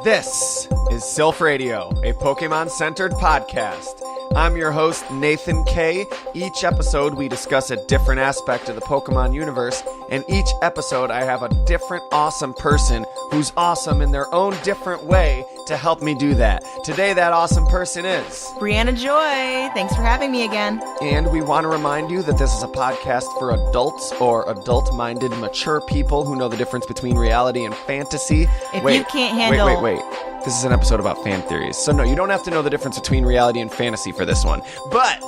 This is Silph Radio, a Pokemon-centered podcast. I'm your host, Nathan K. Each episode, we discuss a different aspect of the Pokemon universe, and each episode, I have a different awesome person who's awesome in their own different way to help me do that. Today, that awesome person is Briana Joy. Thanks for having me again. And we want to remind you that this is a podcast for adults or adult-minded, mature people who know the difference between reality and fantasy. If you can't handle... Wait. This is an episode about fan theories. So no, you don't have to know the difference between reality and fantasy for this one. But...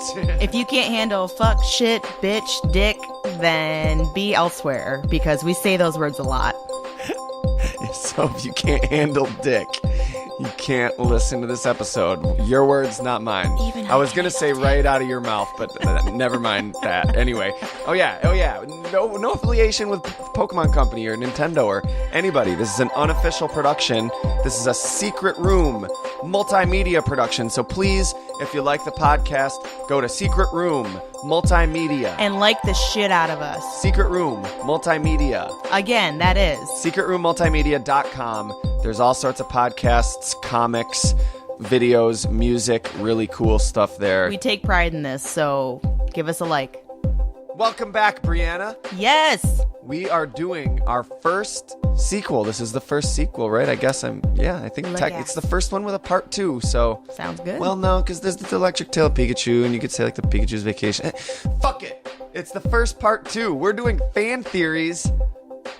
if you can't handle fuck, shit, bitch, dick, then be elsewhere, because we say those words a lot. So if you can't handle dick, you can't listen to this episode. Your words, not mine. I was going to say right out of your mouth, but never mind that. Anyway. Oh yeah. No affiliation with Pokemon Company or Nintendo or anybody. This is an unofficial production. This is a secret room multimedia production. So please, if you like the podcast, go to Secret Room Multimedia. And like the shit out of us. Secret Room Multimedia. Again, that is secretroommultimedia.com. There's all sorts of podcasts, comics, videos, music, really cool stuff there. We take pride in this, so give us a like. Welcome back, Briana. Yes! We are doing our first sequel. This is the first sequel, right? I think it's the first one with a part 2, so... Sounds good. Well, no, because there's the Electric Tail Pikachu, and you could say, like, the Pikachu's Vacation. Fuck it! It's the first part 2. We're doing Fan Theories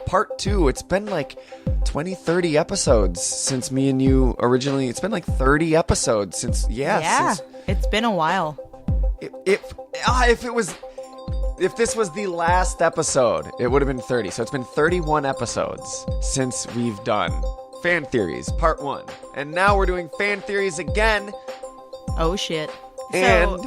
part 2. It's been, like, 20, 30 episodes since me and you originally... It's been, like, 30 episodes since... Yeah, it's been a while. If this was the last episode, it would have been 30. So it's been 31 episodes since we've done Fan Theories, Part 1. And now we're doing Fan Theories again. Oh, shit. And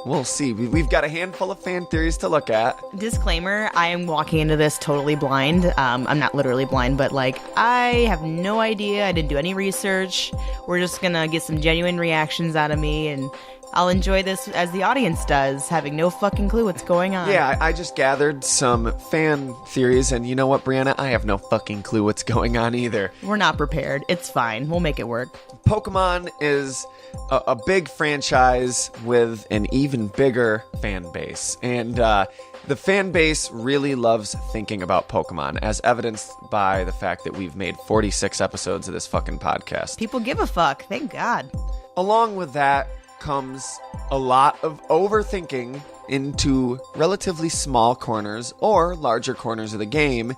we'll see. We've got a handful of fan theories to look at. Disclaimer, I am walking into this totally blind. I'm not literally blind, but, like, I have no idea. I didn't do any research. We're just gonna get some genuine reactions out of me, and... I'll enjoy this as the audience does, having no fucking clue what's going on. Yeah, I just gathered some fan theories, and you know what, Briana? I have no fucking clue what's going on either. We're not prepared. It's fine. We'll make it work. Pokemon is a big franchise with an even bigger fan base. And the fan base really loves thinking about Pokemon, as evidenced by the fact that we've made 46 episodes of this fucking podcast. People give a fuck. Thank God. Along with that comes a lot of overthinking into relatively small corners or larger corners of the game.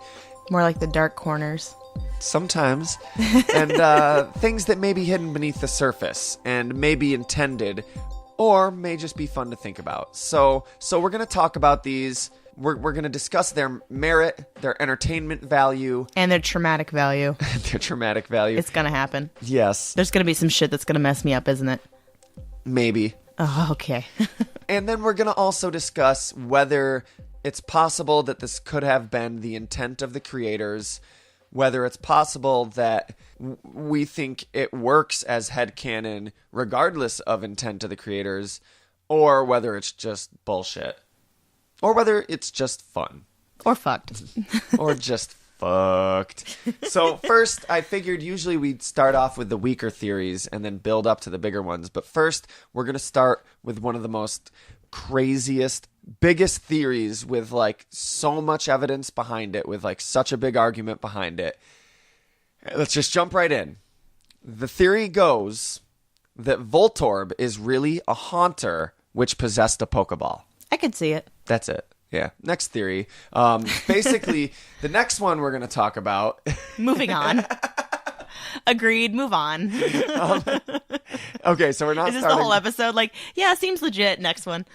More like the dark corners. Sometimes. And things that may be hidden beneath the surface and may be intended or may just be fun to think about. So we're going to talk about these. We're going to discuss their merit, their entertainment value. And their traumatic value. Their traumatic value. It's going to happen. Yes. There's going to be some shit that's going to mess me up, isn't it? Maybe. Oh, okay. And then we're going to also discuss whether it's possible that this could have been the intent of the creators, whether it's possible that we think it works as headcanon regardless of intent of the creators, or whether it's just bullshit, or whether it's just fun. Or fucked. Or just fucked. So first, I figured usually we'd start off with the weaker theories and then build up to the bigger ones. But first, we're going to start with one of the most craziest, biggest theories with, like, so much evidence behind it, with, like, such a big argument behind it. Let's just jump right in. The theory goes that Voltorb is really a Haunter which possessed a Pokeball. I could see it. That's it. Yeah. Next theory. Basically, the next one we're going to talk about. Moving on. Agreed. Move on. Okay, so we're not. Is this the whole episode? Like, yeah, seems legit. Next one.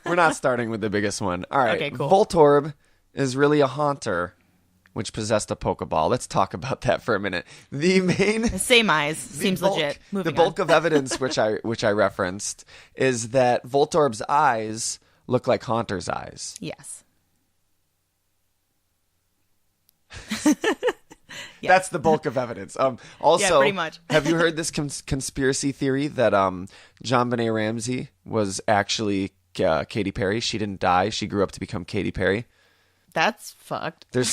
We're not starting with the biggest one. All right. Okay, cool. Voltorb is really a Haunter which possessed a Pokeball. Let's talk about that for a minute. The main same eyes seems legit. The bulk of evidence which I referenced is that Voltorb's eyes look like Haunter's eyes. Yes. That's the bulk of evidence. Also, yeah, pretty much. Have you heard this conspiracy theory that JonBenet Ramsey was actually Katy Perry? She didn't die. She grew up to become Katy Perry. That's fucked. There's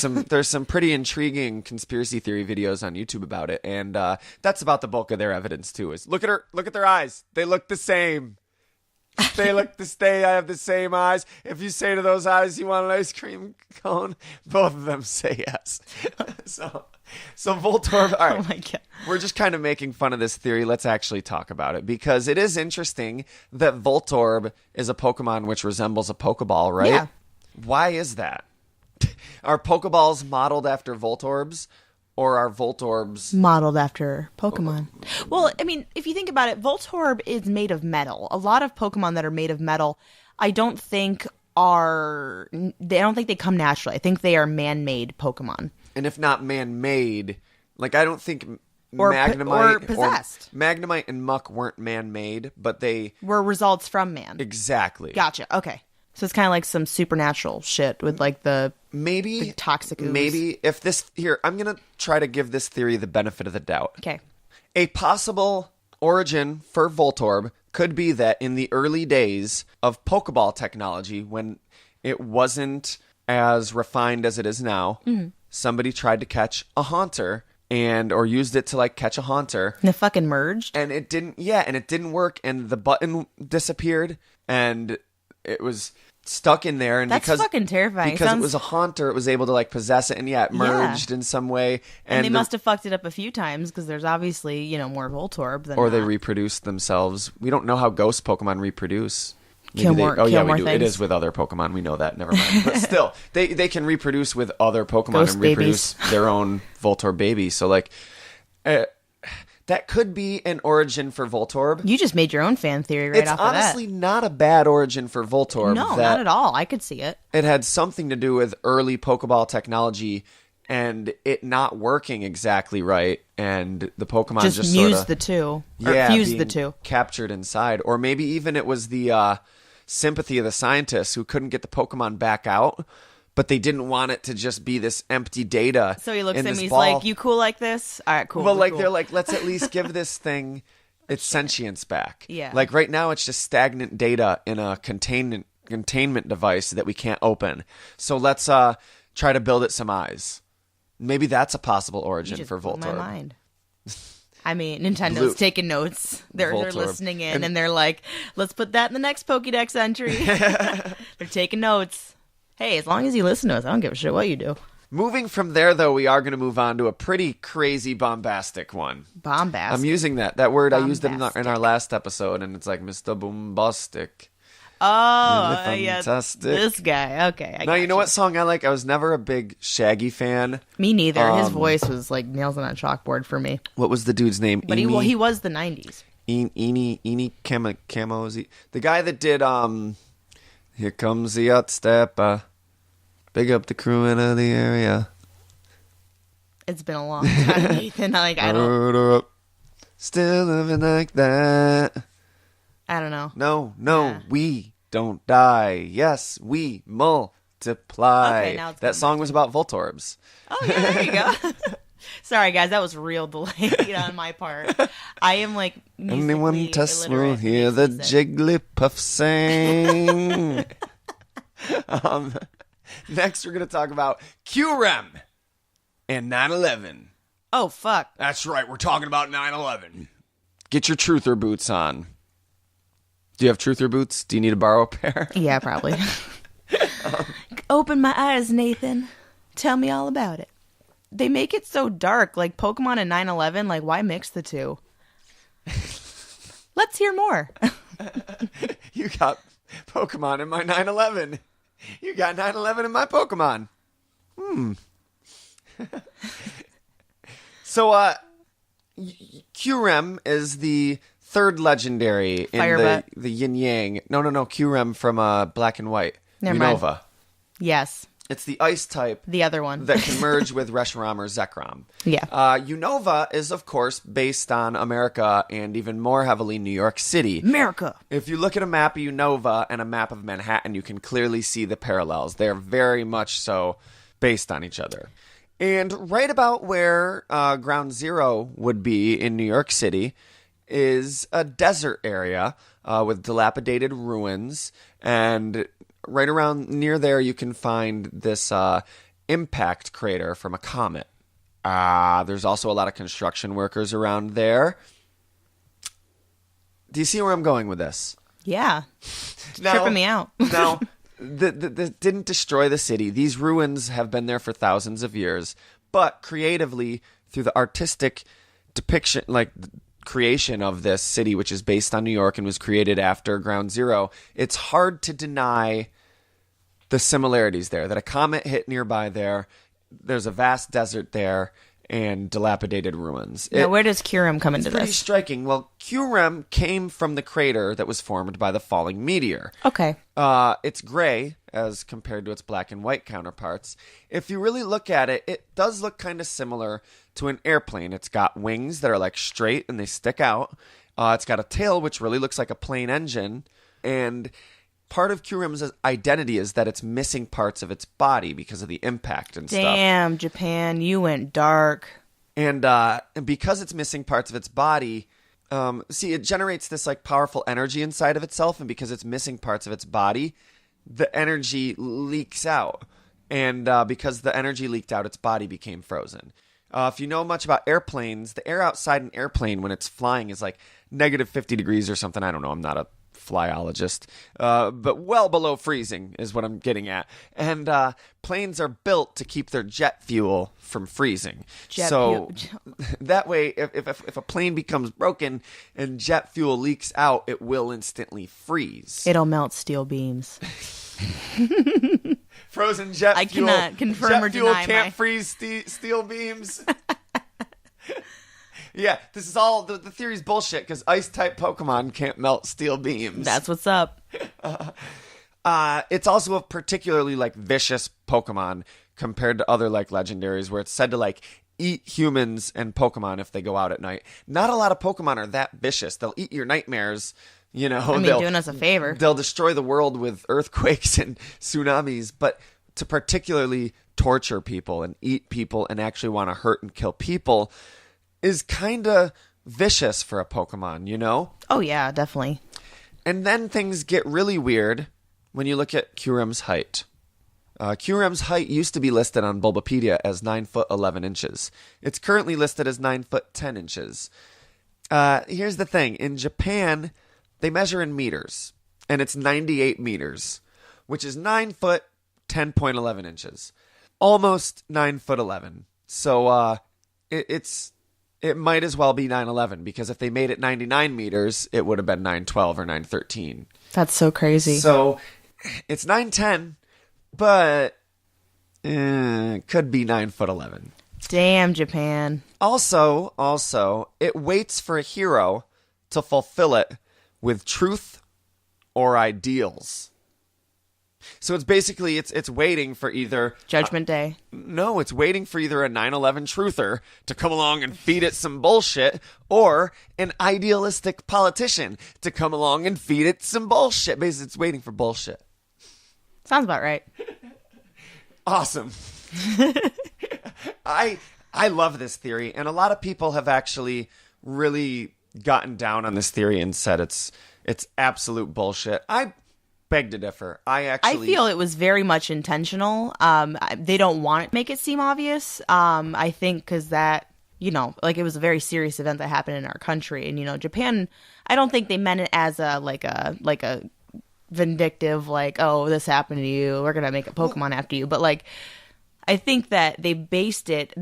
some pretty intriguing conspiracy theory videos on YouTube about it, and that's about the bulk of their evidence too. Is look at their eyes. They look the same. They have the same eyes. If you say to those eyes, you want an ice cream cone, both of them say yes. So Voltorb, all right. Oh my God. We're just kind of making fun of this theory. Let's actually talk about it, because it is interesting that Voltorb is a Pokemon which resembles a Pokeball, right? Yeah. Why is that? Are Pokeballs modeled after Voltorbs? Or are Voltorbs modeled after Pokemon? Well, I mean, if you think about it, Voltorb is made of metal. A lot of Pokemon that are made of metal, I don't think they come naturally. I think they are man-made Pokemon. And if not man-made, like I don't think or Magnemite possessed. Magnemite and Muck weren't man-made, but they were results from man. Exactly. Gotcha. Okay. So it's kind of like some supernatural shit with like the toxic ooze. Maybe if this here, I'm going to try to give this theory the benefit of the doubt. Okay. A possible origin for Voltorb could be that in the early days of Pokeball technology, when it wasn't as refined as it is now, somebody tried to catch a Haunter or used it to like catch a Haunter. And it fucking merged. And it didn't work, and the button disappeared, and it was stuck in there, and that's fucking terrifying. Because it was a Haunter, it was able to like possess it, and it merged in some way. And they must have fucked it up a few times, because there's obviously more Voltorb than they reproduced themselves. We don't know how ghost Pokemon reproduce. Kill more we do. Things. It is with other Pokemon. We know that. Never mind. But still, they can reproduce with other Pokemon ghost and reproduce their own Voltorb baby. So like, that could be an origin for Voltorb. You just made your own fan theory right off of that. It's honestly not a bad origin for Voltorb. No, not at all. I could see it. It had something to do with early Pokeball technology and it not working exactly right, and the Pokemon just fused sorta, the two. Fused the two. Captured inside. Or maybe even it was the sympathy of the scientists who couldn't get the Pokemon back out, but they didn't want it to just be this empty data. So he looks at me, he's ball. like, you cool like this? All right, cool. Well, cool. They're like, let's at least give this thing its sentience back. Yeah. Like right now it's just stagnant data in a containment device that we can't open. So let's try to build it some eyes. Maybe that's a possible origin for Voltorb. Blew my mind. I mean, Nintendo's taking notes. They're listening in, and they're like, let's put that in the next Pokédex entry. They're taking notes. Hey, as long as you listen to us, I don't give a shit what you do. Moving from there, though, we are going to move on to a pretty crazy bombastic one. Bombastic? I'm using that word. I used it in our last episode, and it's like Mr. Bombastic. Oh, yeah, this guy. Okay. Now, you know what song I like? I was never a big Shaggy fan. Me neither. His voice was like nails on a chalkboard for me. What was the dude's name? But he was the 90s. Eenie Camo. The guy that did Here Comes the Yacht Stepper. Big up the crewing of the area. It's been a long time, Nathan. I don't... Still living like that. I don't know. No, we don't die. Yes, we multiply. Okay, now it's that song was about Voltorbs. Oh, yeah, there you go. Sorry, guys, that was real delayed on my part. I am like anyone test will hear the Jigglypuff sing. Next, we're going to talk about QREM and 9/11. Oh, fuck. That's right, we're talking about 9/11. Get your truther boots on. Do you have truther boots? Do you need to borrow a pair? Yeah, probably. Open my eyes, Nathan. Tell me all about it. They make it so dark, like Pokemon and 9/11. Like, why mix the two? Let's hear more. You got Pokemon in my 9/11. You got 9/11 in my Pokemon. So, QREM is the third legendary in the yin yang. No. QREM from Black and White. Never mind. Unova. Yes. It's the ice type. The other one. That can merge with Reshiram or Zekrom. Yeah. Unova is, of course, based on America and even more heavily New York City. America. If you look at a map of Unova and a map of Manhattan, you can clearly see the parallels. They're very much so based on each other. And right about where Ground Zero would be in New York City is a desert area with dilapidated ruins and right around near there, you can find this impact crater from a comet. There's also a lot of construction workers around there. Do you see where I'm going with this? Yeah. Tripping me out. Now, the didn't destroy the city. These ruins have been there for thousands of years. But creatively, through the artistic depiction, like creation of this city, which is based on New York and was created after Ground Zero, it's hard to deny the similarities there. That a comet hit nearby there. There's a vast desert there and dilapidated ruins. Now, where does Curum come into It's pretty this? striking. Well, Curum came from the crater that was formed by the falling meteor. Okay. It's gray as compared to its black and white counterparts. If you really look at it, it does look kind of similar to an airplane. It's got wings that are like straight and they stick out. It's got a tail which really looks like a plane engine. And part of Curum's identity is that it's missing parts of its body because of the impact and stuff. Damn, Japan, you went dark. And because it's missing parts of its body, it generates this like powerful energy inside of itself. And because it's missing parts of its body, the energy leaks out. And because the energy leaked out, its body became frozen. If you know much about airplanes, the air outside an airplane when it's flying is like negative 50 degrees or something. I don't know. I'm not a flyologist, but well below freezing is what I'm getting at. And planes are built to keep their jet fuel from freezing. That way, if a plane becomes broken and jet fuel leaks out, it will instantly freeze. It'll melt steel beams. Frozen jet fuel. I cannot confirm or deny. Can't freeze steel beams. Yeah, this is all, the theory's bullshit, because ice-type Pokemon can't melt steel beams. That's what's up. It's also a particularly, like, vicious Pokemon compared to other, like, legendaries, where it's said to, like, eat humans and Pokemon if they go out at night. Not a lot of Pokemon are that vicious. They'll eat your nightmares, you know. I mean, doing us a favor. They'll destroy the world with earthquakes and tsunamis, but to particularly torture people and eat people and actually want to hurt and kill people is kind of vicious for a Pokemon, you know? Oh, yeah, definitely. And then things get really weird when you look at Curum's height. Curum's height used to be listed on Bulbapedia as 9 foot 11 inches. It's currently listed as 9 foot 10 inches. Here's the thing. In Japan, they measure in meters, and it's 98 meters, which is 9 foot 10.11 inches. Almost 9 foot 11. So it might as well be 9/11, because if they made it 99 meters, it would have been 9/12 or 9/13. That's so crazy. So it's 9/10, but could be 9 foot 11. Damn, Japan. Also, it waits for a hero to fulfill it with truth or ideals. So it's basically, it's waiting for either... Judgment Day. No, it's waiting for either a 9/11 truther to come along and feed it some bullshit, or an idealistic politician to come along and feed it some bullshit. Basically, it's waiting for bullshit. Sounds about right. Awesome. I love this theory, and a lot of people have actually really gotten down on this theory and said it's absolute bullshit. I beg to differ. I feel it was very much intentional. They don't want to make it seem obvious. I think because that, you know, like, it was a very serious event that happened in our country, and, you know, Japan, I don't think they meant it as a vindictive, like, oh, this happened to you, we're gonna make a Pokemon after you. But, like, I think that they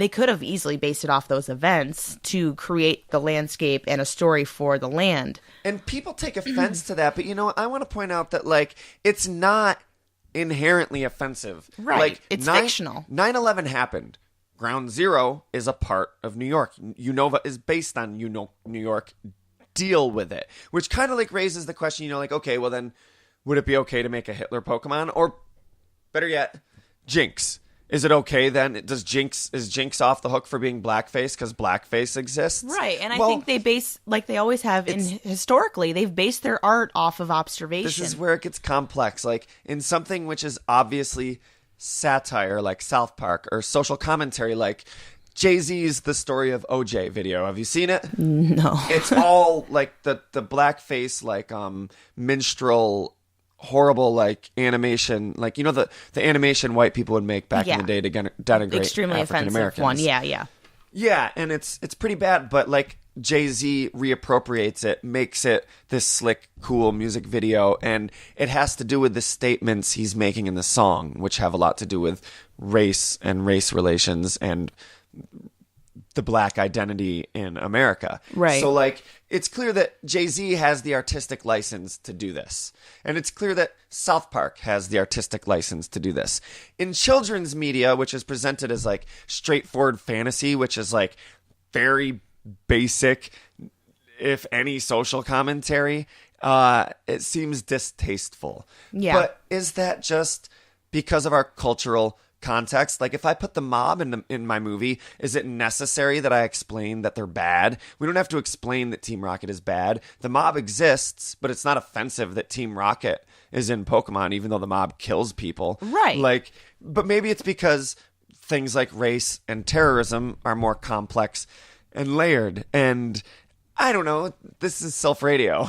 could have easily based it off those events to create the landscape and a story for the land. And people take offense to that, but, you know, I want to point out that, like, it's not inherently offensive. Right. Like, it's fictional. 9/11 happened. Ground Zero is a part of New York. Unova is based on New York. Deal with it. Which kind of, like, raises the question, you know, like, okay, well then, would it be okay to make a Hitler Pokemon? Or, better yet, Jinx. Is it okay then? Is Jinx off the hook for being blackface because blackface exists? Right, and I think they base, like they always have, historically, they've based their art off of observation. This is where it gets complex. Like, in something which is obviously satire, like South Park, or social commentary, like Jay-Z's The Story of OJ video. Have you seen it? No. It's all, like, the blackface, like, minstrel horrible like animation, like the animation white people would make back in the day to denigrate extremely African offensive Americans. one. Yeah, and it's pretty bad, but like Jay-Z reappropriates it, makes it this slick, cool music video, and it has to do with the statements he's making in the song, which have a lot to do with race and race relations and the black identity in America. Right. So like it's clear that Jay-Z has the artistic license to do this. And it's clear that South Park has the artistic license to do this. In children's media, which is presented as like straightforward fantasy, which is like very basic, if any, social commentary, it seems distasteful. Yeah. But is that just because of our cultural context? Like if I put the mob in my movie, is it necessary that I explain that they're bad? We don't have to explain that Team Rocket is bad. The mob exists, but it's not offensive that Team Rocket is in Pokemon, even though the mob kills people. Right. Like, but maybe it's because things like race and terrorism are more complex and layered. And I don't know. This is Silph Radio,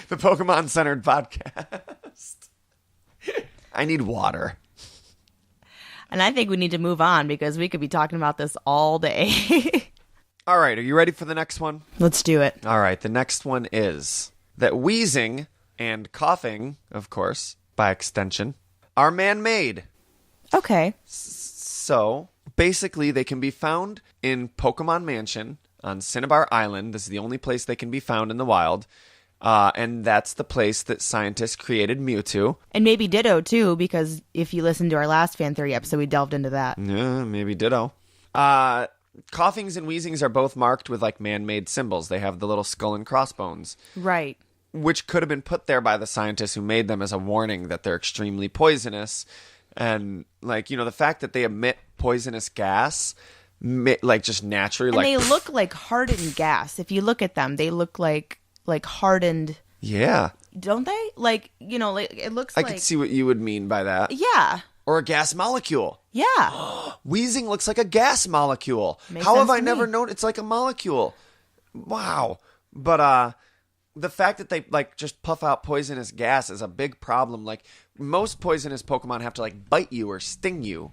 the Pokemon-centered podcast. I need water. And I think we need to move on because we could be talking about this all day. All right, are you ready for the next one? Let's do it. All right, the next one is that wheezing and coughing, of course, by extension, are man-made. Okay. So, basically, they can be found in Pokemon Mansion on Cinnabar Island. This is the only place they can be found in the wild. And that's the place that scientists created Mewtwo. And maybe Ditto, too, because if you listen to our last fan theory episode, we delved into that. Yeah, maybe Ditto. Coughings and wheezings are both marked with like man-made symbols. They have the little skull and crossbones. Right. Which could have been put there by the scientists who made them as a warning that they're extremely poisonous. And like, the fact that they emit poisonous gas, like just naturally. And like they look like hardened gas. If you look at them, they look like hardened. Yeah. Don't they? Like, like it looks like. I could see what you would mean by that. Yeah. Or a gas molecule. Yeah. Wheezing looks like a gas molecule. Makes How have sense I to never me. known it's like a molecule? Wow. But the fact that they like just puff out poisonous gas is a big problem. Like most poisonous Pokemon have to like bite you or sting you.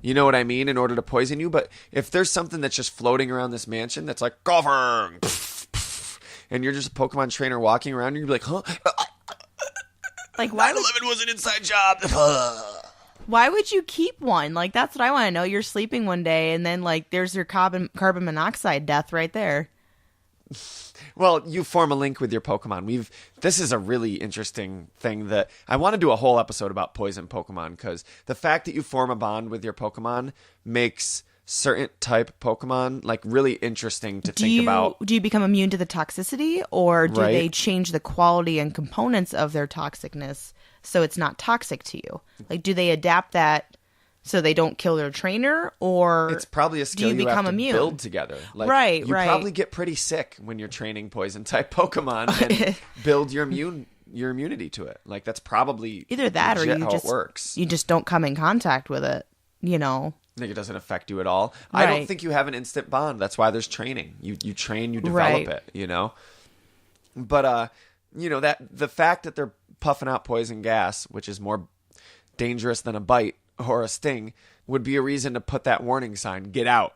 You know what I mean? In order to poison you. But if there's something that's just floating around this mansion that's like coughing, and you're just a Pokemon trainer walking around, and you're like, huh? Like why 9/11 was an inside job. Why would you keep one? Like, that's what I want to know. You're sleeping one day, and then, like, there's your carbon monoxide death right there. Well, you form a link with your Pokemon. This is a really interesting thing that I want to do a whole episode about poison Pokemon, because the fact that you form a bond with your Pokemon makes certain type Pokemon, like, really interesting to think about. Do you become immune to the toxicity, or do they change the quality and components of their toxicness so it's not toxic to you? Like, do they adapt that so they don't kill their trainer, or it's probably a skill you become have to immune? Build together. Like, right. You probably get pretty sick when you're training poison type Pokemon and build your immunity to it. Like, that's probably either that or it works. You just don't come in contact with it, I think it doesn't affect you at all. Right. I don't think you have an instant bond. That's why there's training. You train, you develop it, But that the fact that they're puffing out poison gas, which is more dangerous than a bite or a sting, would be a reason to put that warning sign. Get out.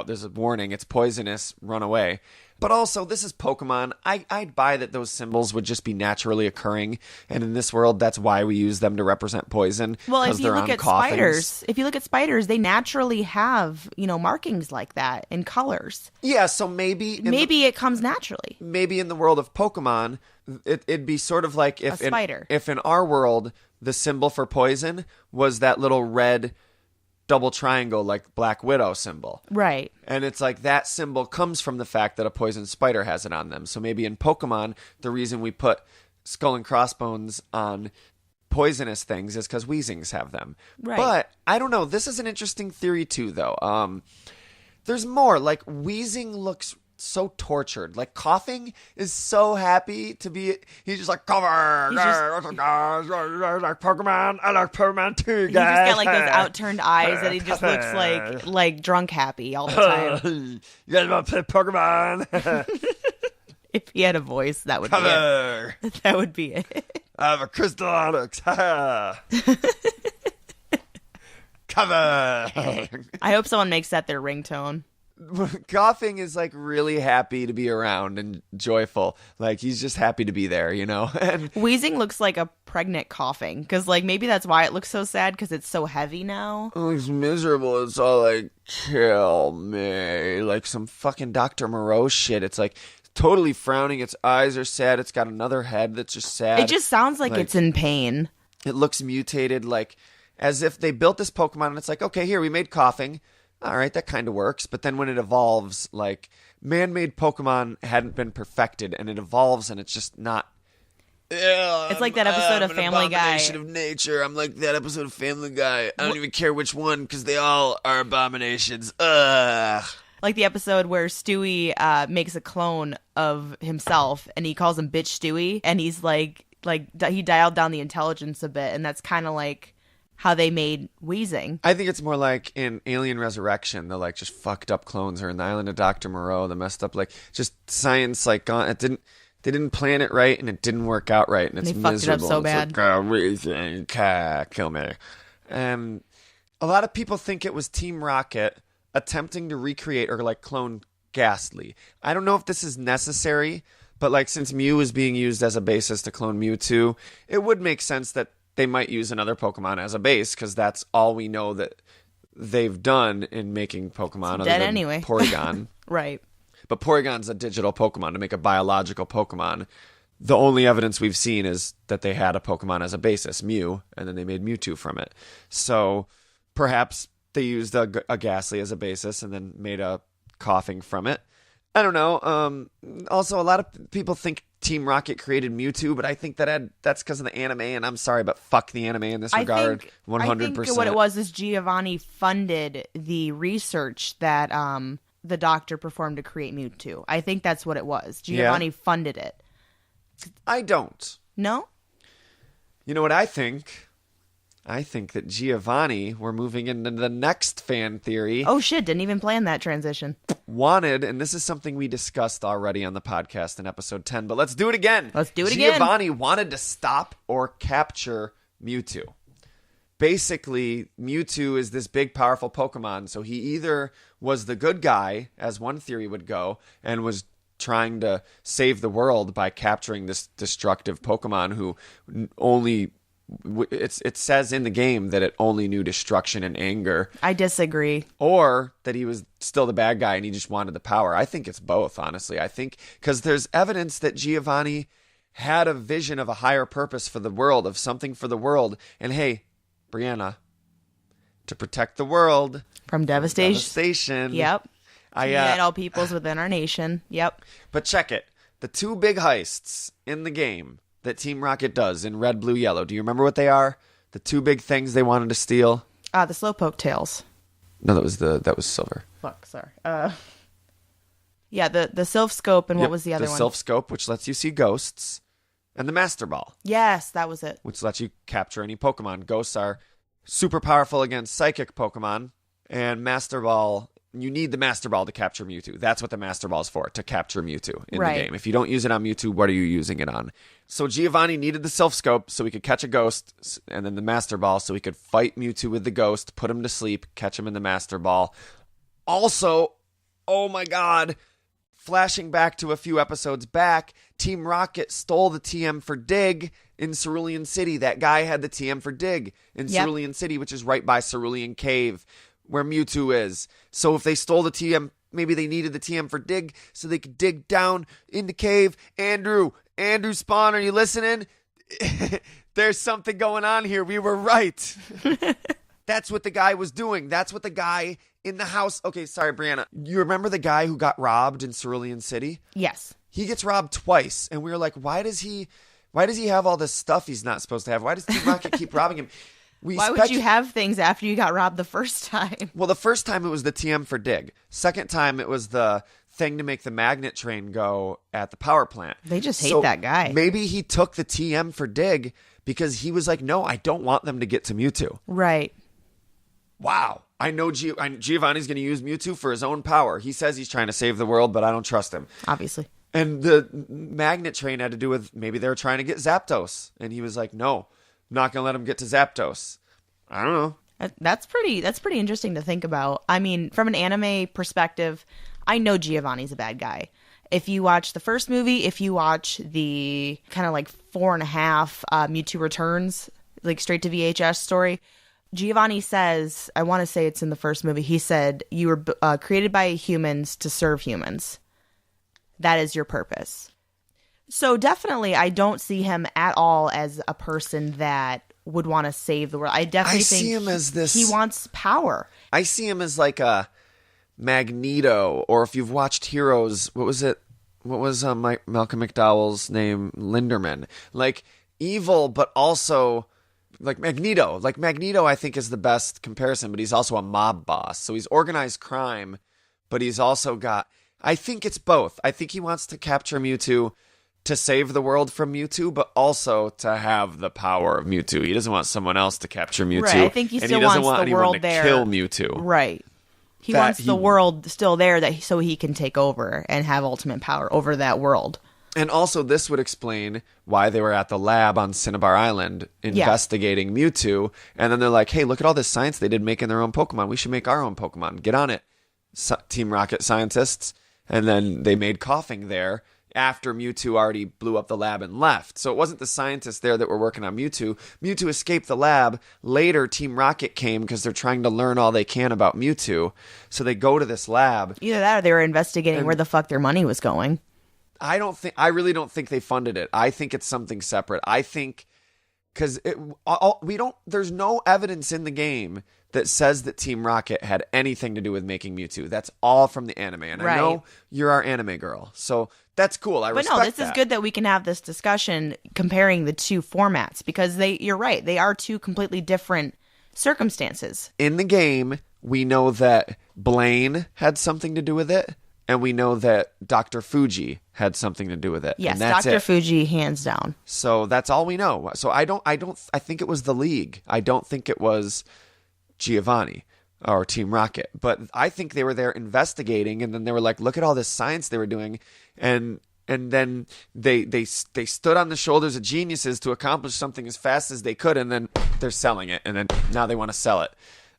There's a warning. It's poisonous. Run away. But also, this is Pokemon. I'd buy that those symbols would just be naturally occurring, and in this world, that's why we use them to represent poison. Well, if you look at coughings. spiders, they naturally have markings like that in colors. Yeah, so maybe it comes naturally. Maybe in the world of Pokemon, it'd be sort of like if a spider. If in our world the symbol for poison was that little red double triangle, like Black Widow symbol. Right. And it's like that symbol comes from the fact that a poison spider has it on them. So maybe in Pokemon, the reason we put skull and crossbones on poisonous things is because Weezings have them. Right. But I don't know. This is an interesting theory too, though. There's more. Like, wheezing looks so tortured. Like, coughing is so happy to be. He's just like, cover. I like Pokemon. I like Pokemon too, guys. He's just got like those outturned eyes that he just looks like drunk happy all the time. You guys want to play Pokemon? If he had a voice, that would be it. That would be it. I have a crystal onyx. Ha! Cover. I hope someone makes that their ringtone. Coughing is like really happy to be around and joyful. Like he's just happy to be there, you know? And Wheezing looks like a pregnant coughing, because like maybe that's why it looks so sad, because it's so heavy now. oh, he's miserable. It's all like, kill me. Like some fucking Dr. Moreau shit. It's like totally frowning. Its eyes are sad. It's got another head that's just sad. It just sounds like it's in pain. It looks mutated, like as if they built this Pokemon and it's like, okay, here, we made coughing. All right, that kind of works. But then when it evolves, like man-made Pokemon hadn't been perfected, and it evolves and it's just not. It's like that episode of Family Guy. Abomination of nature. I'm like that episode of Family Guy. I don't even care which one because they all are abominations. Ugh. Like the episode where Stewie makes a clone of himself, and he calls him Bitch Stewie, and he's like he dialed down the intelligence a bit, and that's kind of like how they made Wheezing. I think it's more like in Alien Resurrection, the like just fucked up clones are in the island of Dr. Moreau, the messed up like just science like gone. They didn't plan it right and it didn't work out right and it's they fucked miserable. It up so bad. Like, oh, Wheezing, kill me. A lot of people think it was Team Rocket attempting to recreate or like clone Ghastly. I don't know if this is necessary, but like since Mew is being used as a basis to clone Mewtwo, it would make sense that they might use another Pokemon as a base because that's all we know that they've done in making Pokemon. It's dead anyway. Porygon. Right. But Porygon's a digital Pokemon. To make a biological Pokemon, the only evidence we've seen is that they had a Pokemon as a basis, Mew, and then they made Mewtwo from it. So perhaps they used a Ghastly as a basis and then made a coughing from it. I don't know. Also, a lot of people think Team Rocket created Mewtwo, but I think that's because of the anime, and I'm sorry, but fuck the anime in this regard, 100%. I think what it was is Giovanni funded the research that the doctor performed to create Mewtwo. I think that's what it was. Giovanni funded it. I don't. No? You know what I think? I think that Giovanni, we're moving into the next fan theory. Oh shit, didn't even plan that transition. Wanted, and this is something we discussed already on the podcast in episode 10, but let's do it again. Let's do it again. Giovanni wanted to stop or capture Mewtwo. Basically, Mewtwo is this big, powerful Pokemon, so he either was the good guy, as one theory would go, and was trying to save the world by capturing this destructive Pokemon who only... It says in the game that it only knew destruction and anger. I disagree. Or that he was still the bad guy and he just wanted the power. I think it's both, honestly. I think because there's evidence that Giovanni had a vision of a higher purpose for the world, of something for the world. And hey, Briana, to protect the world from devastation. Yep. To unite all peoples within our nation. Yep. But check it. The two big heists in the game that Team Rocket does in Red, Blue, Yellow. Do you remember what they are? The two big things they wanted to steal? The Slowpoke tails. No, that was Silver. Fuck, sorry. Yeah, the Silph Scope and what was the other one? The Silph Scope, which lets you see ghosts, and the Master Ball. Yes, that was it. Which lets you capture any Pokemon. Ghosts are super powerful against psychic Pokemon, and Master Ball... You need the Master Ball to capture Mewtwo. That's what the Master Ball is for, to capture Mewtwo in the game. If you don't use it on Mewtwo, what are you using it on? So Giovanni needed the Silph Scope so he could catch a ghost, and then the Master Ball so he could fight Mewtwo with the ghost, put him to sleep, catch him in the Master Ball. Also, oh my god, flashing back to a few episodes back, Team Rocket stole the TM for Dig in Cerulean City. That guy had the TM for Dig in Cerulean City, which is right by Cerulean Cave, where Mewtwo is. So if they stole the TM, maybe they needed the TM for Dig so they could dig down in the cave. Andrew Spawn, are you listening? There's something going on here. We were right. That's what the guy was doing. That's what the guy in the house... Okay, sorry, Briana. You remember the guy who got robbed in Cerulean City? Yes. He gets robbed twice, and we were like, why does he have all this stuff he's not supposed to have? Why does Team Rocket keep robbing him? Why would you have things after you got robbed the first time? Well, the first time it was the TM for Dig. Second time it was the thing to make the magnet train go at the power plant. They just hate that guy. Maybe he took the TM for Dig because he was like, no, I don't want them to get to Mewtwo. Right. Wow. I know Giovanni's going to use Mewtwo for his own power. He says he's trying to save the world, but I don't trust him. Obviously. And the magnet train had to do with maybe they were trying to get Zapdos. And he was like, no, I'm not going to let him get to Zapdos. I don't know. That's pretty interesting to think about. I mean, from an anime perspective, I know Giovanni's a bad guy. If you watch the first movie, if you watch the kind of like 4.5 Mewtwo Returns, like straight to VHS story, Giovanni says, I want to say it's in the first movie, he said, you were created by humans to serve humans. That is your purpose. So definitely, I don't see him at all as a person that would want to save the world. I definitely think see him as this. He wants power. I see him as like a Magneto, or if you've watched Heroes, what was it? What was Malcolm McDowell's name? Linderman. Like evil, but also like Magneto. Like Magneto, I think is the best comparison, but he's also a mob boss. So he's organized crime, but he's also got. I think it's both. I think he wants to capture Mewtwo to save the world from Mewtwo, but also to have the power of Mewtwo. He doesn't want someone else to capture Mewtwo. Right, I think he still wants the world there. Kill Mewtwo. Right. He wants the world still there so he can take over and have ultimate power over that world. And also, this would explain why they were at the lab on Cinnabar Island investigating Mewtwo. And then they're like, hey, look at all this science they did making their own Pokemon. We should make our own Pokemon. Get on it, Team Rocket scientists. And then they made Coughing there after Mewtwo already blew up the lab and left. So it wasn't the scientists there that were working on Mewtwo. Mewtwo escaped the lab. Later, Team Rocket came because they're trying to learn all they can about Mewtwo. So they go to this lab. Either that or they were investigating where the fuck their money was going. I really don't think they funded it. I think it's something separate. I think because there's no evidence in the game that says that Team Rocket had anything to do with making Mewtwo. That's all from the anime. And I know you're our anime girl. So that's cool. I respect that. But no, this is good that we can have this discussion comparing the two formats because you're right. They are two completely different circumstances. In the game, we know that Blaine had something to do with it. And we know that Dr. Fuji had something to do with it. Yes, and that's Dr. Fuji, hands down. So that's all we know. So I think it was the League. I don't think it was Giovanni or Team Rocket. But I think they were there investigating, and then they were like, look at all this science they were doing. And then they stood on the shoulders of geniuses to accomplish something as fast as they could, and then they're selling it. And then now they want to sell it.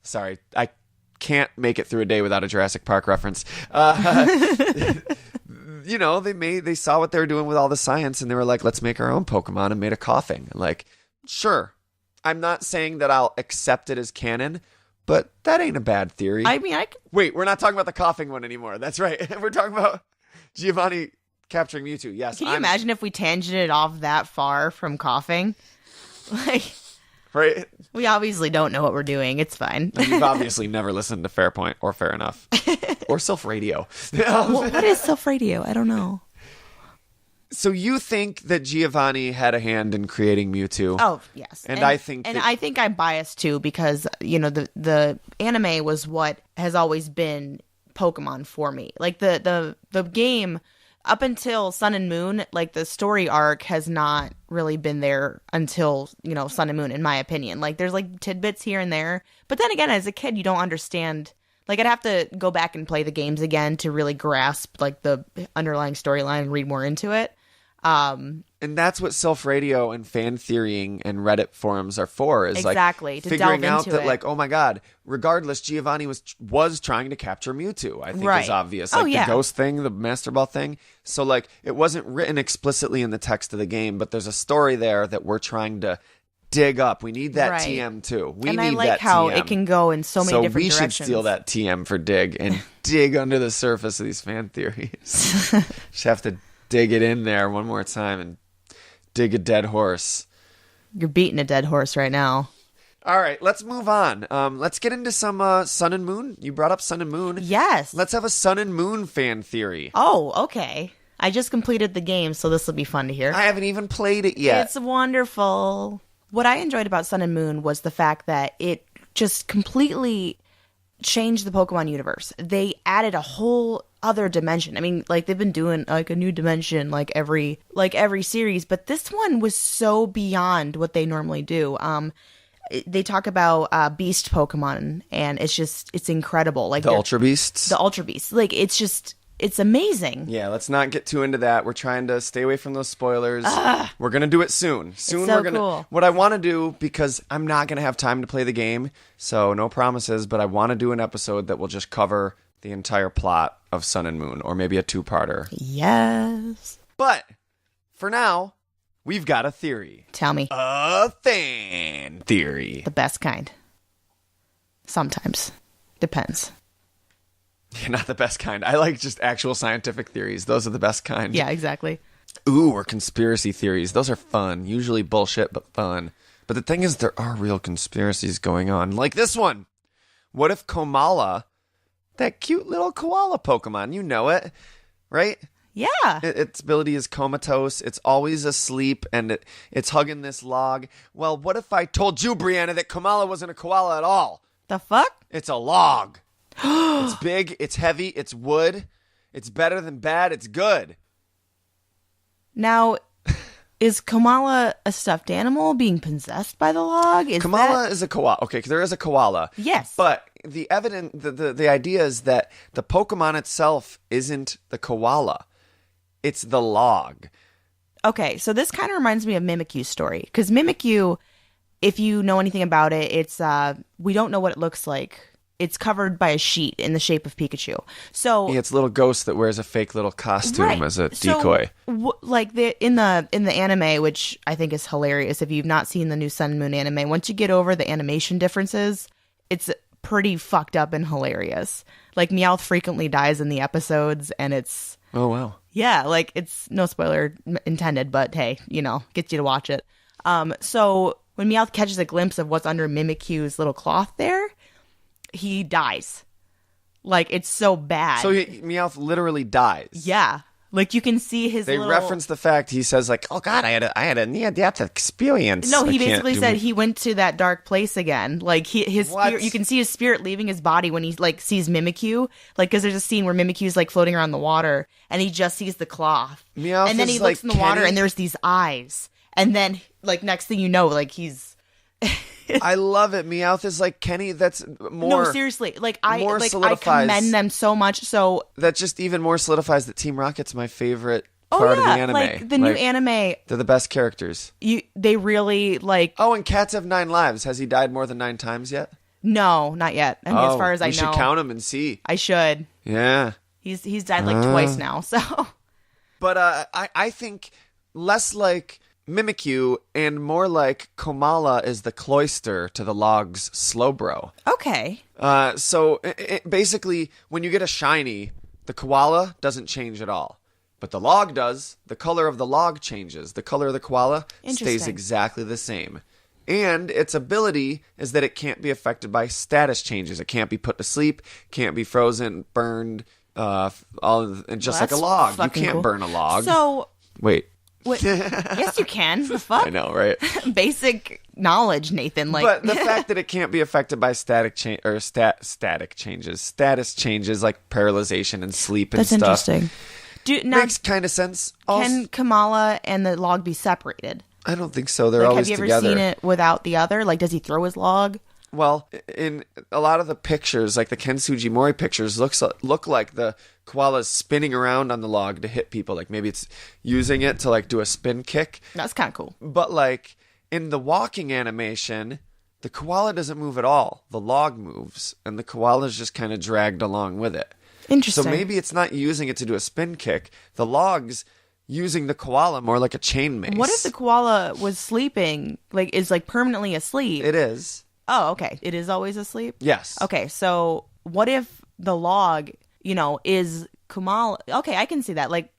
Sorry, I can't make it through a day without a Jurassic Park reference. You know, they saw what they were doing with all the science, and they were like, let's make our own Pokemon, and made a Coughing. Like, sure. I'm not saying that I'll accept it as canon, but that ain't a bad theory. I mean, Wait, we're not talking about the Coughing one anymore. That's right. We're talking about Giovanni capturing Mewtwo. Yes. Can you imagine if we tangented off that far from Coughing? Like... Right. We obviously don't know what we're doing. It's fine. You've obviously never listened to Fairpoint or Fair Enough or Silph Radio. What is Silph Radio? I don't know. So you think that Giovanni had a hand in creating Mewtwo? Oh, yes. And I think I think I'm biased too because, you know, the anime was what has always been Pokemon for me. Like the game up until Sun and Moon, like the story arc has not really been there until, you know, Sun and Moon, in my opinion. Like there's like tidbits here and there. But then again, as a kid, you don't understand. Like I'd have to go back and play the games again to really grasp like the underlying storyline and read more into it. And that's what Silph Radio and fan theorying and Reddit forums are for, is exactly, like to figuring delve out into that it. Like, oh my god, regardless, Giovanni was trying to capture Mewtwo, I think is obvious. Like the ghost thing, the Master Ball thing. So like it wasn't written explicitly in the text of the game, but there's a story there that we're trying to dig up. We need that TM too. And I like how it can go in so many different directions. So we should steal that TM for dig and dig under the surface of these fan theories. Just have to dig it in there one more time and dig a dead horse. You're beating a dead horse right now. All right, let's move on. Let's get into some Sun and Moon. You brought up Sun and Moon. Yes. Let's have a Sun and Moon fan theory. Oh, okay. I just completed the game, so this will be fun to hear. I haven't even played it yet. It's wonderful. What I enjoyed about Sun and Moon was the fact that it just completely changed the Pokemon universe. They added a whole other dimension. I mean, like they've been doing like a new dimension like every series, but this one was so beyond what they normally do. They talk about beast Pokemon, and it's incredible. Like the Ultra Beasts. The Ultra Beasts. Like it's it's amazing. Yeah, let's not get too into that. We're trying to stay away from those spoilers. We're going to do it soon. Soon so we're going to cool. What I want to do, because I'm not going to have time to play the game, so no promises, but I want to do an episode that will just cover the entire plot of Sun and Moon, or maybe a two-parter. Yes. But for now, we've got a theory. Tell me. A fan theory. The best kind. Sometimes. Depends. You're not the best kind. I like just actual scientific theories. Those are the best kind. Yeah, exactly. Ooh, or conspiracy theories. Those are fun. Usually bullshit, but fun. But the thing is, there are real conspiracies going on. Like this one. What if Komala, that cute little koala Pokemon, you know it, right? Yeah. Its ability is comatose. It's always asleep, and it's hugging this log. Well, what if I told you, Briana, that Komala wasn't a koala at all? The fuck? It's a log. It's big, it's heavy, it's wood. It's better than bad, it's good. Now, is Kamala a stuffed animal being possessed by the log? Kamala is a koala. Okay, there is a koala. Yes. But the idea is that the Pokemon itself isn't the koala. It's the log. Okay, so this kind of reminds me of Mimikyu's story. Because Mimikyu, if you know anything about it, it's we don't know what it looks like. It's covered by a sheet in the shape of Pikachu. So Yeah, it's a little ghost that wears a fake little costume as a decoy. So, like in the anime, which I think is hilarious. If you've not seen the new Sun and Moon anime, once you get over the animation differences, it's pretty fucked up and hilarious. Like Meowth frequently dies in the episodes, and it's Oh, wow. like it's no spoiler intended, but hey, gets you to watch it. So when Meowth catches a glimpse of what's under Mimikyu's little cloth there, he dies. Like, it's so bad. So Meowth literally dies. Yeah. Like, you can see his They reference the fact, he says, like, oh, God, I had a near-death experience. No, he basically said he went to that dark place again. Like, his spirit, you can see his spirit leaving his body when he, like, sees Mimikyu. Like, because there's a scene where Mimikyu's, like, floating around the water, and he just sees the cloth. Meowth and then he looks in the water, and there's these eyes. And then, like, next thing you know, like, he's... I love it. Meowth is like Kenny. That's more. No, seriously. I commend them so much. So that just even more solidifies that Team Rocket's my favorite part of the anime. Like the new anime. They're the best characters. They really like. Oh, and cats have 9 lives. Has he died more than 9 times yet? No, not yet. And as far as I know, we should count him and see. I should. Yeah. He's died like twice now. So. But I think less like Mimikyu and more like Komala is the cloister to the log's Slowbro. Okay. So basically, when you get a shiny, the koala doesn't change at all. But the log does. The color of the log changes. The color of the koala stays exactly the same. And its ability is that it can't be affected by status changes. It can't be put to sleep, can't be frozen, burned, just like a log. You can't burn a log. So... Wait. Yes, you can. The fuck? I know, right? Basic knowledge, Nathan. But the fact that it can't be affected by static changes, status changes like paralyzation and sleep and stuff. That's interesting. Makes kind of sense. Can Kamala and the log be separated? I don't think so. They're always together. Have you ever seen it without the other? Like, does he throw his log? Well, in a lot of the pictures, like the Ken Sugimori pictures, look like the koala's spinning around on the log to hit people. Like maybe it's using it to like do a spin kick. That's kind of cool. But like in the walking animation, the koala doesn't move at all. The log moves, and the koala's just kind of dragged along with it. Interesting. So maybe it's not using it to do a spin kick. The log's using the koala more like a chain mace. What if the koala was sleeping, like is like permanently asleep? It is. Oh, okay. It is always asleep? Yes. Okay, so what if the log, is Kamala? Okay, I can see that. Like,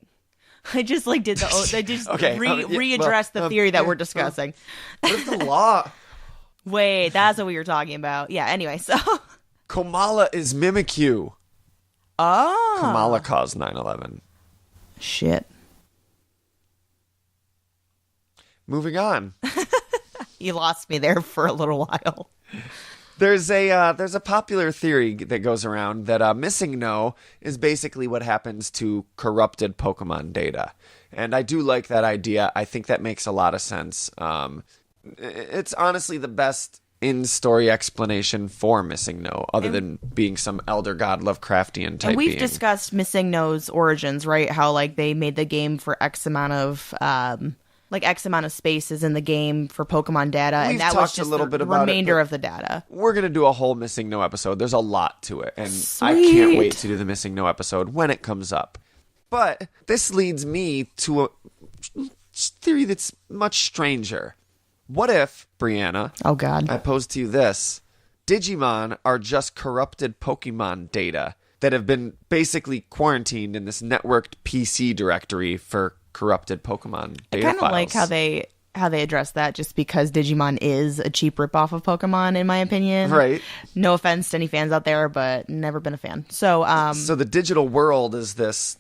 I just like did the, I just readdressed the theory that we're discussing. What if the log? Wait, that's what we were talking about. Yeah, anyway, so. Komala is Mimikyu. Oh. Kamala caused 9/11. Shit. Moving on. You lost me there for a little while. There's a popular theory that goes around that Missingno is basically what happens to corrupted Pokemon data. And I do like that idea. I think that makes a lot of sense. It's honestly the best in-story explanation for Missingno, other than being some elder god Lovecraftian type And we've being. discussed Missingno's origins, right? How like they made the game for X amount of spaces in the game for Pokemon data, We've and that was talked a just little the bit about it, remainder but of the data. We're going to do a whole Missingno episode. There's a lot to it, and I Sweet. can't wait to do the Missingno episode when it comes up. But this leads me to a theory that's much stranger. What if, Briana, Oh God. I pose to you this: Digimon are just corrupted Pokemon data that have been basically quarantined in this networked PC directory for corrupted Pokemon I data kind of files. like how they address that, just because Digimon is a cheap ripoff of Pokemon, in my opinion. Right. No offense to any fans out there, but never been a fan. So, So the digital world is this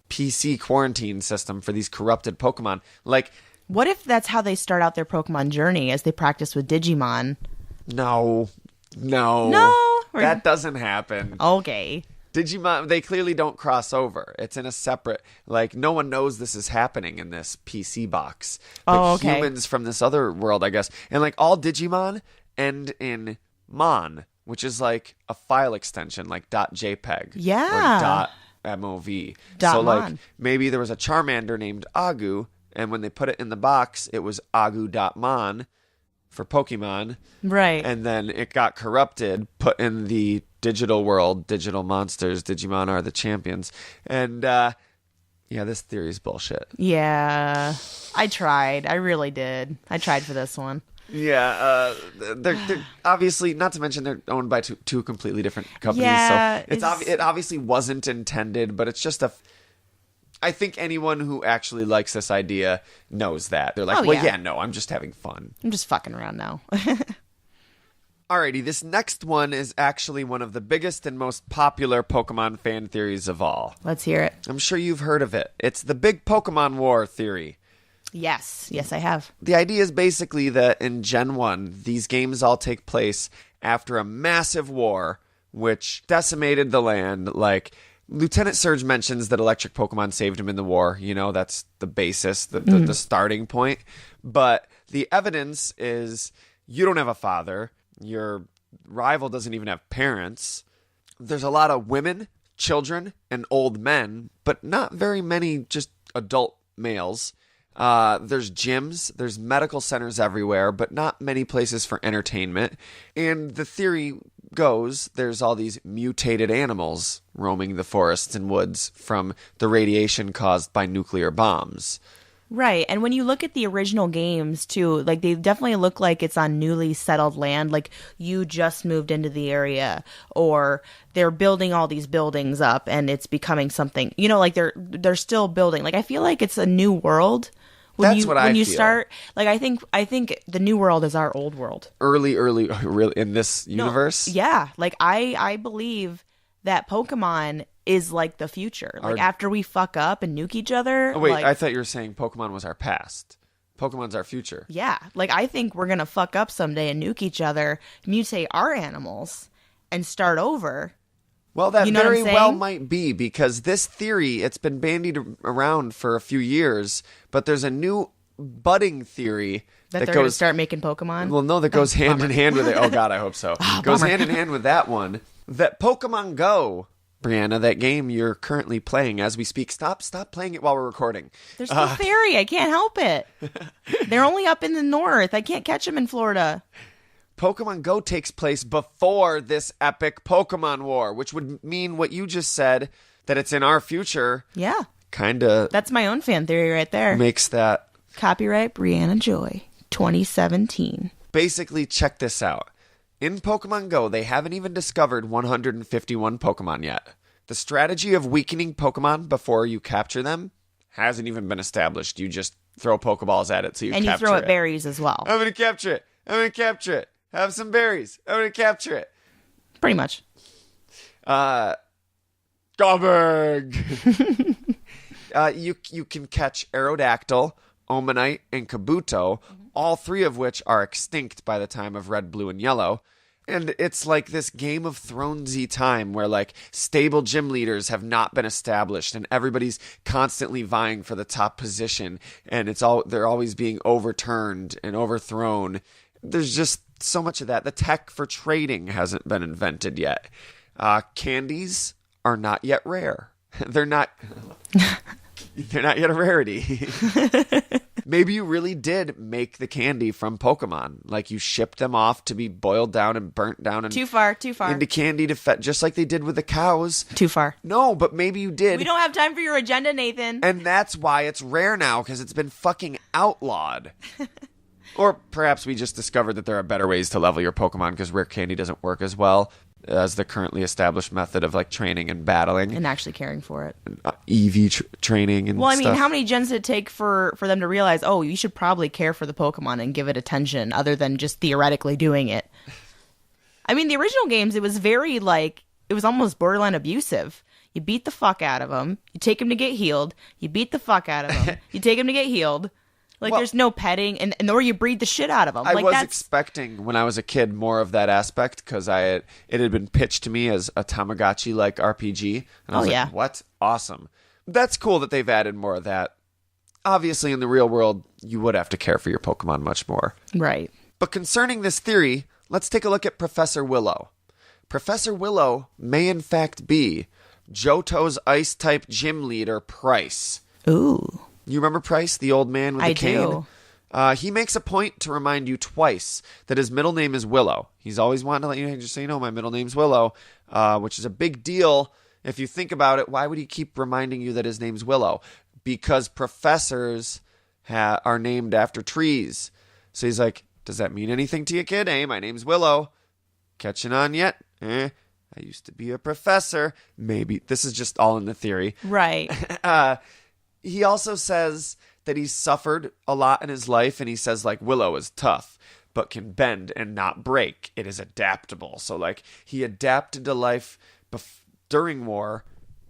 PC quarantine system for these corrupted Pokemon. Like, what if that's how they start out their Pokemon journey, as they practice with Digimon? no. That doesn't happen. Okay. Digimon, they clearly don't cross over. It's in a separate, like, no one knows this is happening in this PC box. But Oh, okay. humans from this other world, I guess. And, like, all Digimon end in Mon, which is like a file extension, like .jpeg. Yeah. Or .mov. Dot So, like, mon. maybe there was a Charmander named Agu, and when they put it in the box, it was Agu.mon for Pokemon. Right. And then it got corrupted, put in the digital world, digital monsters, Digimon are the champions. And, yeah, this theory is bullshit. Yeah. I tried. I really did. I tried for this one. Yeah, they're obviously, not to mention they're owned by two completely different companies. Yeah, So it obviously wasn't intended, but it's just I think anyone who actually likes this idea knows that. They're like, Oh, well, yeah. yeah, no, I'm just having fun. I'm just fucking around now. Alrighty, this next one is actually one of the biggest and most popular Pokemon fan theories of all. Let's hear it. I'm sure you've heard of it. It's the big Pokemon War theory. Yes. Yes, I have. The idea is basically that in Gen 1, these games all take place after a massive war which decimated the land. Like, Lieutenant Surge mentions that electric Pokemon saved him in the war. You know, that's the basis, the starting point. But the evidence is you don't have a father. Your rival doesn't even have parents. There's a lot of women, children, and old men, but not very many just adult males. There's gyms, there's medical centers everywhere, but not many places for entertainment. And the theory goes there's all these mutated animals roaming the forests and woods from the radiation caused by nuclear bombs. Right. And when you look at the original games, too, like, they definitely look like it's on newly settled land. Like, you just moved into the area, or they're building all these buildings up and it's becoming something, you know, like they're still building. Like, I feel like it's a new world. That's what I When you feel. start, like, I think the new world is our old world. Really in this universe? Yeah. Like, I believe that Pokemon is like the future. Like, after we fuck up and nuke each other. Oh, wait, like, I thought you were saying Pokemon was our past. Pokemon's our future. yeah. Like, I think we're gonna fuck up someday and nuke each other, mutate our animals, and start over. Well, that You know what I'm very well saying? might be, because this theory, it's been bandied around for a few years, but there's a new budding theory That that they're gonna goes start making Pokemon. Well, no, that goes hand in hand with it. Oh God, I hope so. Goes bummer. hand in hand with that one. That Pokemon Go, Brianna, that game you're currently playing as we speak. Stop playing it while we're recording. There's no fairy. I can't help it. They're only up in the north. I can't catch them in Florida. Pokemon Go takes place before this epic Pokemon War, which would mean what you just said, that it's in our future. Yeah. Kind of That's my own fan theory right there. makes that. Copyright Briana Joy, 2017. Basically, check this out. In Pokemon Go, they haven't even discovered 151 Pokemon yet. The strategy of weakening Pokemon before you capture them hasn't even been established. You just throw Pokeballs at it so you And you capture throw it. it berries as well. I'm going to capture it. I'm going to capture it. Have some berries. I'm going to capture it. Pretty much. Gobberg! You can catch Aerodactyl, Omanite, and Kabuto, all three of which are extinct by the time of Red, Blue, and Yellow. And it's like this Game of Thronesy time where, like, stable gym leaders have not been established and everybody's constantly vying for the top position, and they're always being overturned and overthrown. There's just so much of that. The tech for trading hasn't been invented yet. Candies are not yet rare. They're not yet a rarity. Maybe you really did make the candy from Pokemon. Like you shipped them off to be boiled down and burnt down and Too far. into candy to just like they did with the cows. Too far. No, but maybe you did. We don't have time for your agenda, Nathan. And that's why it's rare now, because it's been fucking outlawed. Or perhaps we just discovered that there are better ways to level your Pokemon because rare candy doesn't work as well as the currently established method of like training and battling. And actually caring for it. EV training and Well, I mean, stuff. how many gens did it take for them to realize, oh, you should probably care for the Pokemon and give it attention other than just theoretically doing it? I mean, the original games, it was very like, it was almost borderline abusive. You beat the fuck out of them. You take them to get healed. You beat the fuck out of them. You take them to get healed. Like, there's no petting, and or you breed the shit out of them. I like, was expecting, when I was a kid, more of that aspect, because it had been pitched to me as a Tamagotchi-like RPG. And I was like, what? Awesome. That's cool that they've added more of that. Obviously, in the real world, you would have to care for your Pokemon much more. Right. But concerning this theory, let's take a look at Professor Willow. Professor Willow may, in fact, be Johto's Ice-type gym leader, Price. Ooh. You remember Price, the old man with the cane? I do. He makes a point to remind you twice that his middle name is Willow. He's always wanting to let you know, just so you know, my middle name's Willow, which is a big deal. If you think about it, why would he keep reminding you that his name's Willow? Because professors are named after trees. So he's like, does that mean anything to you, kid? Hey, my name's Willow. Catching on yet? I used to be a professor. Maybe. This is just all in the theory. Right. He also says that he's suffered a lot in his life, and he says, like, Willow is tough, but can bend and not break. It is adaptable. So, like, he adapted to life during war,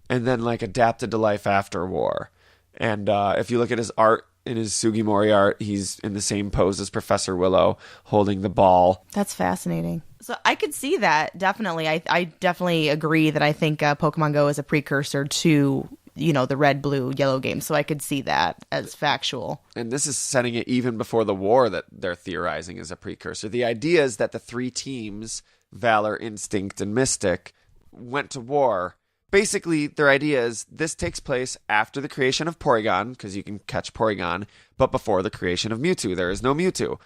and then, like, adapted to life after war. And if you look at his art, in his Sugimori art, he's in the same pose as Professor Willow, holding the ball. That's fascinating. So I could see that, definitely. I definitely agree that I think Pokemon Go is a precursor to, you know, the red, blue, yellow game. So I could see that as factual. And this is setting it even before the war that they're theorizing is a precursor. The idea is that the three teams, Valor, Instinct, and Mystic, went to war. Basically, their idea is this takes place after the creation of Porygon, because you can catch Porygon, but before the creation of Mewtwo. There is no Mewtwo.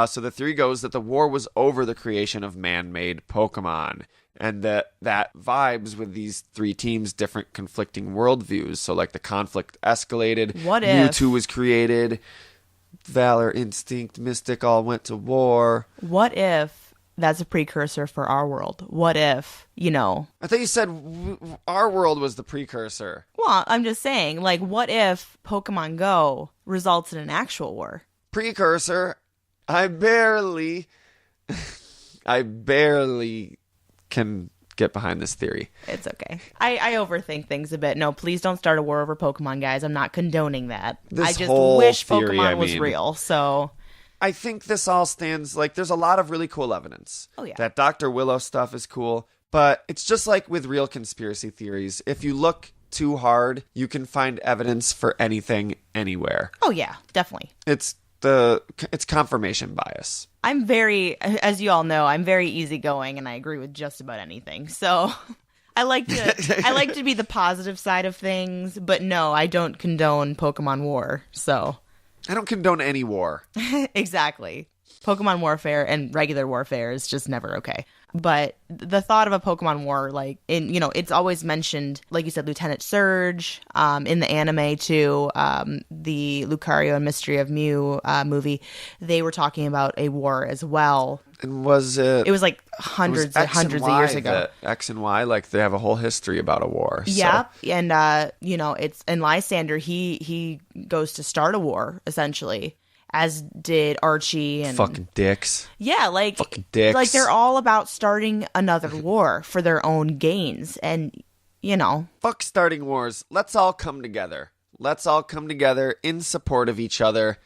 So the theory goes that the war was over the creation of man-made Pokemon, and that vibes with these three teams' different conflicting worldviews. So, like, the conflict escalated. What if Mewtwo was created. Valor, Instinct, Mystic all went to war. What if that's a precursor for our world? What if, you know... I thought you said our world was the precursor. Well, I'm just saying, like, what if Pokemon Go results in an actual war? Precursor. I barely can get behind this theory. It's okay. I overthink things a bit. No, please don't start a war over Pokemon, guys. I'm not condoning that. I just wish theory, Pokemon was real, so... I think this all stands, like, there's a lot of really cool evidence. Oh, yeah. That Dr. Willow stuff is cool, but it's just like with real conspiracy theories. If you look too hard, you can find evidence for anything, anywhere. Oh, yeah, definitely. It's confirmation bias. I'm very, as you all know, I'm very easygoing, and I agree with just about anything. So I like to be the positive side of things, but no, I don't condone Pokemon War. So I don't condone any war. Exactly. Pokemon warfare and regular warfare is just never okay. But the thought of a Pokemon war, like, it's always mentioned, like you said, Lieutenant Surge, in the anime too, the Lucario and Mystery of Mew movie, they were talking about a war as well. And was it? It was like hundreds of years ago. X and Y, like, they have a whole history about a war. Yeah, so. And and Lysander, he goes to start a war essentially, as did Archie and fucking dicks. Yeah, like fucking dicks. Like, they're all about starting another war for their own gains, and fuck starting wars. Let's all come together. Let's all come together in support of each other.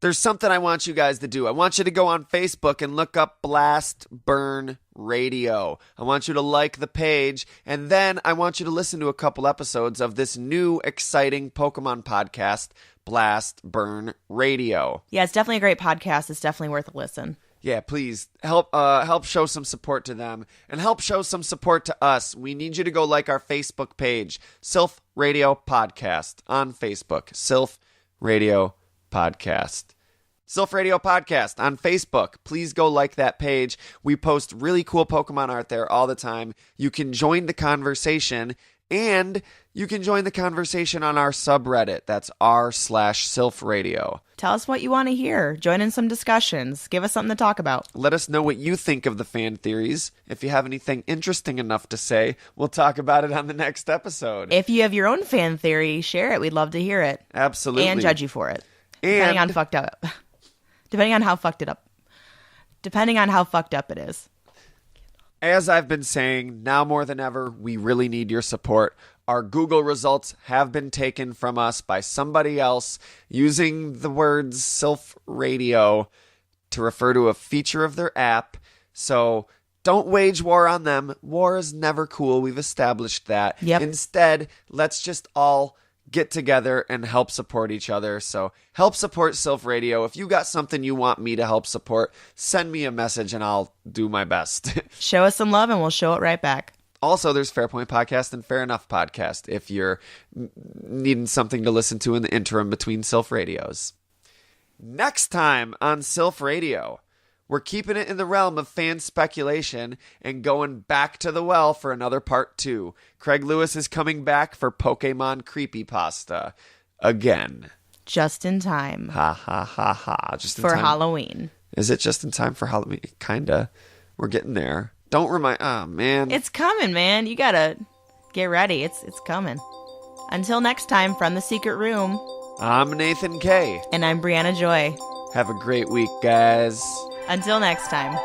There's something I want you guys to do. I want you to go on Facebook and look up Blast Burn Radio. I want you to like the page, and then I want you to listen to a couple episodes of this new exciting Pokemon podcast, Blast Burn Radio. Yeah, it's definitely a great podcast. It's definitely worth a listen. Yeah, please help show some support to them and help show some support to us. We need you to go like our Facebook page, Silph Radio Podcast on Facebook. Silph Radio Podcast. Silph Radio Podcast on Facebook. Please go like that page. We post really cool Pokemon art there all the time. You can join the conversation, and you can join the conversation on our subreddit. That's r/Silph Radio. Tell us what you want to hear. Join in some discussions. Give us something to talk about. Let us know what you think of the fan theories. If you have anything interesting enough to say, we'll talk about it on the next episode. If you have your own fan theory, share it. We'd love to hear it. Absolutely. And judge you for it. Depending on how fucked up it is. As I've been saying, now more than ever, we really need your support. Our Google results have been taken from us by somebody else using the words Silph Radio to refer to a feature of their app. So don't wage war on them. War is never cool. We've established that. Yep. Instead, let's just all get together and help support each other. So help support Silph Radio. If you got something you want me to help support, send me a message and I'll do my best. Show us some love and we'll show it right back. Also, there's Fairpoint Podcast and Fair Enough Podcast if you're needing something to listen to in the interim between Silph Radios. Next time on Silph Radio, we're keeping it in the realm of fan speculation and going back to the well for another part 2. Craig Lewis is coming back for Pokemon Creepypasta again. Just in time. Ha ha ha ha. Just in for time. Halloween. Is it just in time for Halloween? Kinda. We're getting there. Don't remind. Oh man. It's coming, man. You gotta get ready. It's coming. Until next time, from the secret room. I'm Nathan K. And I'm Briana Joy. Have a great week, guys. Until next time.